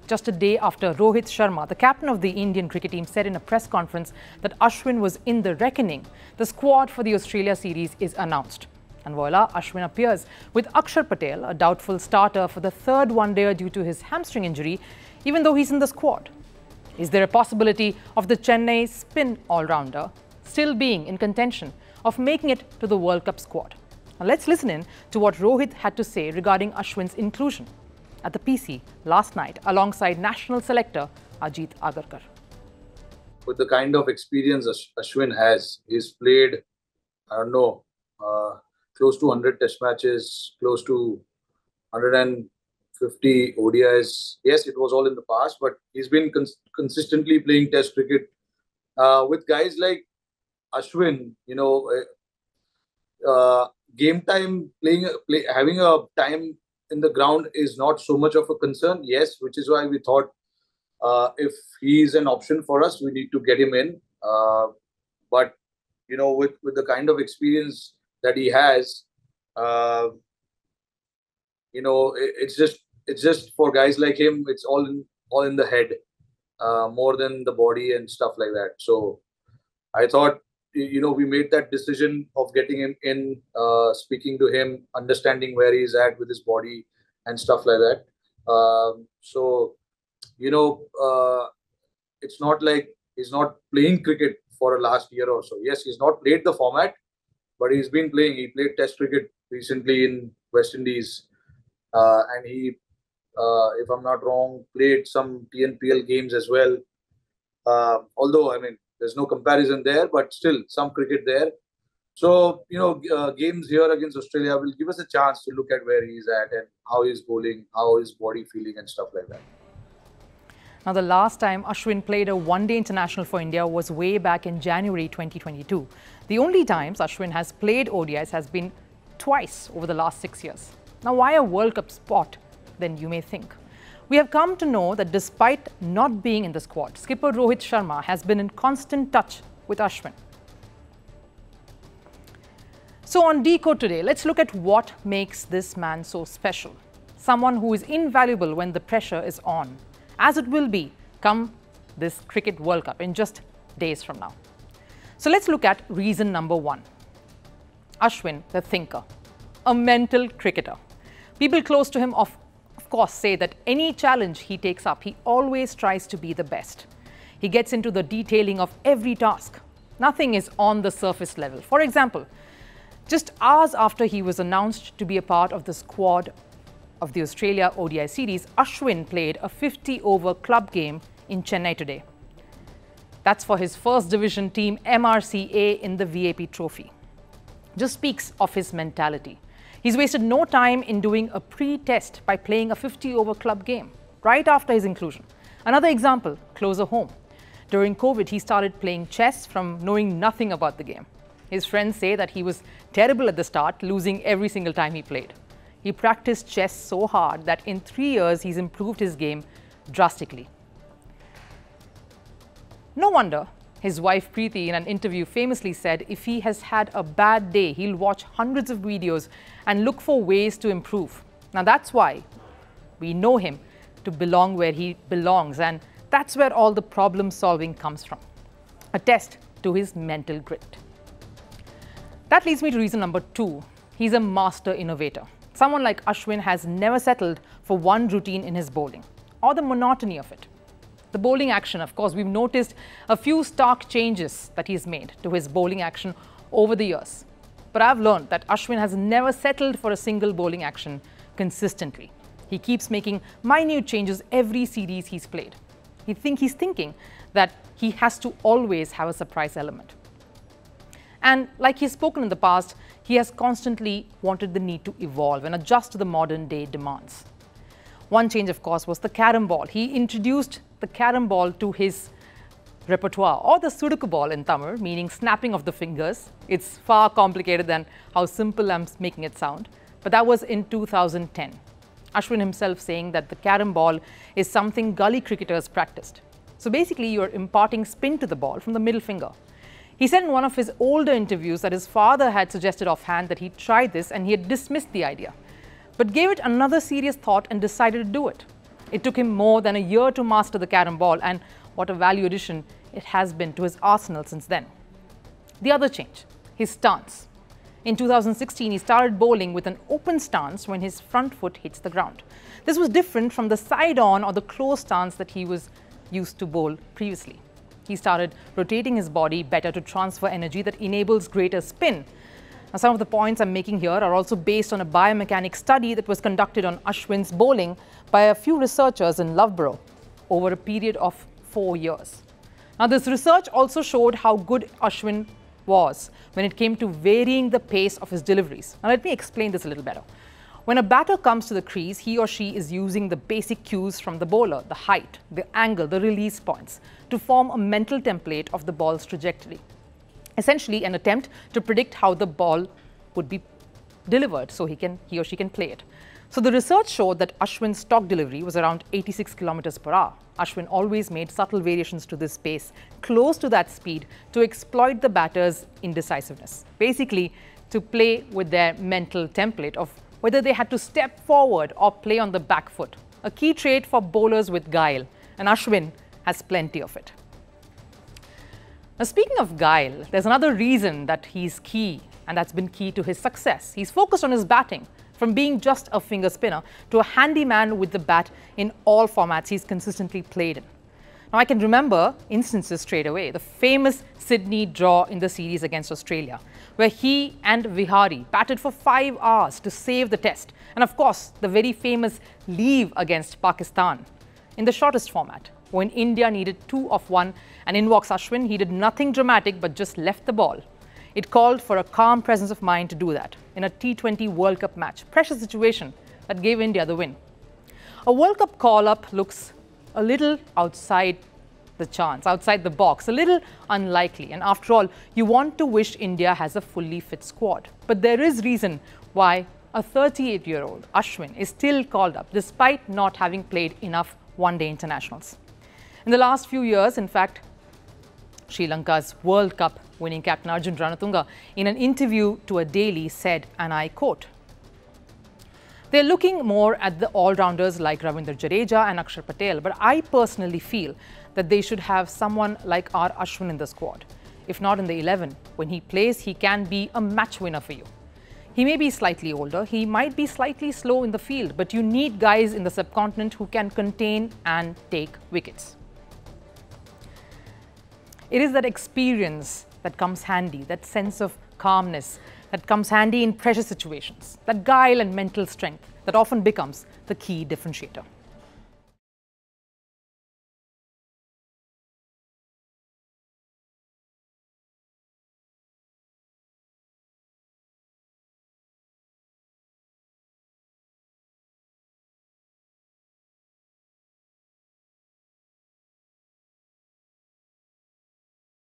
just a day after Rohit Sharma, the captain of the Indian cricket team, said in a press conference that Ashwin was in the reckoning, the squad for the Australia series is announced. And voila, Ashwin appears with Akshar Patel, a doubtful starter for the third one-dayer due to his hamstring injury, even though he's in the squad. Is there a possibility of the Chennai spin all-rounder still being in contention of making it to the World Cup squad? Now let's listen in to what Rohit had to say regarding Ashwin's inclusion at the PC last night alongside national selector Ajit Agarkar. With the kind of experience Ashwin has, he's played, I don't know, close to 100 test matches, close to 150 ODIs. Yes, it was all in the past, but he's been consistently playing test cricket. With guys like Ashwin, game time, having a time in the ground is not so much of a concern. Yes, which is why we thought if he's an option for us, we need to get him in. But with the kind of experience that he has, it's just for guys like him. It's all in the head, more than the body and stuff like that. So I thought, we made that decision of getting him in, speaking to him, understanding where he's at with his body and stuff like that. It's not like he's not playing cricket for the last year or so. Yes, he's not played the format, but he's been playing. He played test cricket recently in West Indies. And he, if I'm not wrong, played some TNPL games as well. Although, there's no comparison there, but still some cricket there. So, games here against Australia will give us a chance to look at where he's at and how he's bowling, how his body feeling and stuff like that. Now, the last time Ashwin played a one-day international for India was way back in January 2022. The only times Ashwin has played ODIs has been twice over the last 6 years. Now, why a World Cup spot, then you may think? We have come to know that despite not being in the squad, skipper Rohit Sharma has been in constant touch with Ashwin. So on Decode today, let's look at what makes this man so special. Someone who is invaluable when the pressure is on, as it will be come this Cricket World Cup in just days from now. So let's look at reason number one. Ashwin, the thinker, a mental cricketer. People close to him of course say that any challenge he takes up, he always tries to be the best. He gets into the detailing of every task. Nothing is on the surface level. For example, just hours after he was announced to be a part of the squad of the Australia ODI series, Ashwin played a 50-over club game in Chennai today. That's for his first division team MRCA in the VIP trophy. Just speaks of his mentality. He's wasted no time in doing a pre-test by playing a 50-over club game right after his inclusion. Another example, closer home. During COVID, he started playing chess from knowing nothing about the game. His friends say that he was terrible at the start, losing every single time he played. He practiced chess so hard that in 3 years, he's improved his game drastically. No wonder his wife Preeti in an interview famously said if he has had a bad day, he'll watch hundreds of videos and look for ways to improve. Now that's why we know him to belong where he belongs, and that's where all the problem solving comes from. A test to his mental grit. That leads me to reason number two. He's a master innovator. Someone like Ashwin has never settled for one routine in his bowling or the monotony of it. The bowling action, of course, we've noticed a few stark changes that he's made to his bowling action over the years. But I've learned that Ashwin has never settled for a single bowling action consistently. He keeps making minute changes every series he's played. He's thinking that he has to always have a surprise element. And like he's spoken in the past, he has constantly wanted the need to evolve and adjust to the modern day demands. One change, of course, was the carom ball. He introduced the carom ball to his repertoire, or the sudoku ball in Tamil, meaning snapping of the fingers. It's far complicated than how simple I'm making it sound. But that was in 2010. Ashwin himself saying that the carom ball is something gully cricketers practiced. So basically, you're imparting spin to the ball from the middle finger. He said in one of his older interviews that his father had suggested offhand that he tried this and he had dismissed the idea, but gave it another serious thought and decided to do it. It took him more than a year to master the carom ball, and what a value addition it has been to his arsenal since then. The other change, his stance. In 2016, he started bowling with an open stance when his front foot hits the ground. This was different from the side-on or the closed stance that he was used to bowl previously. He started rotating his body better to transfer energy that enables greater spin. Now, some of the points I'm making here are also based on a biomechanics study that was conducted on Ashwin's bowling by a few researchers in Loughborough over a period of 4 years. Now, this research also showed how good Ashwin was when it came to varying the pace of his deliveries. Now, let me explain this a little better. When a batter comes to the crease, he or she is using the basic cues from the bowler, the height, the angle, the release points, to form a mental template of the ball's trajectory. Essentially, an attempt to predict how the ball would be delivered so he or she can play it. So the research showed that Ashwin's stock delivery was around 86 kilometers per hour. Ashwin always made subtle variations to this pace, close to that speed, to exploit the batter's indecisiveness. Basically, to play with their mental template of whether they had to step forward or play on the back foot. A key trait for bowlers with guile, and Ashwin has plenty of it. Now, speaking of guile, there's another reason that he's key, and that's been key to his success. He's focused on his batting, from being just a finger spinner to a handyman with the bat in all formats he's consistently played in. Now, I can remember instances straight away. The famous Sydney draw in the series against Australia, where he and Vihari batted for 5 hours to save the test. And of course, the very famous leave against Pakistan in the shortest format, when India needed 2 of 1, and in walks Ashwin. He did nothing dramatic but just left the ball. It called for a calm presence of mind to do that in a T20 World Cup match, pressure situation that gave India the win. A World Cup call-up looks a little outside the chance, outside the box, a little unlikely. And after all, you want to wish India has a fully fit squad. But there is reason why a 38-year-old Ashwin is still called up, despite not having played enough one-day internationals. In the last few years, in fact, Sri Lanka's World Cup winning captain Arjun Ranatunga, in an interview to a daily, said, and I quote, "They're looking more at the all-rounders like Ravindra Jadeja and Akshar Patel, but I personally feel that they should have someone like R Ashwin in the squad. If not in the 11, when he plays, he can be a match winner for you. He may be slightly older, he might be slightly slow in the field, but you need guys in the subcontinent who can contain and take wickets." It is that experience that comes handy, that sense of calmness that comes handy in pressure situations, that guile and mental strength that often becomes the key differentiator.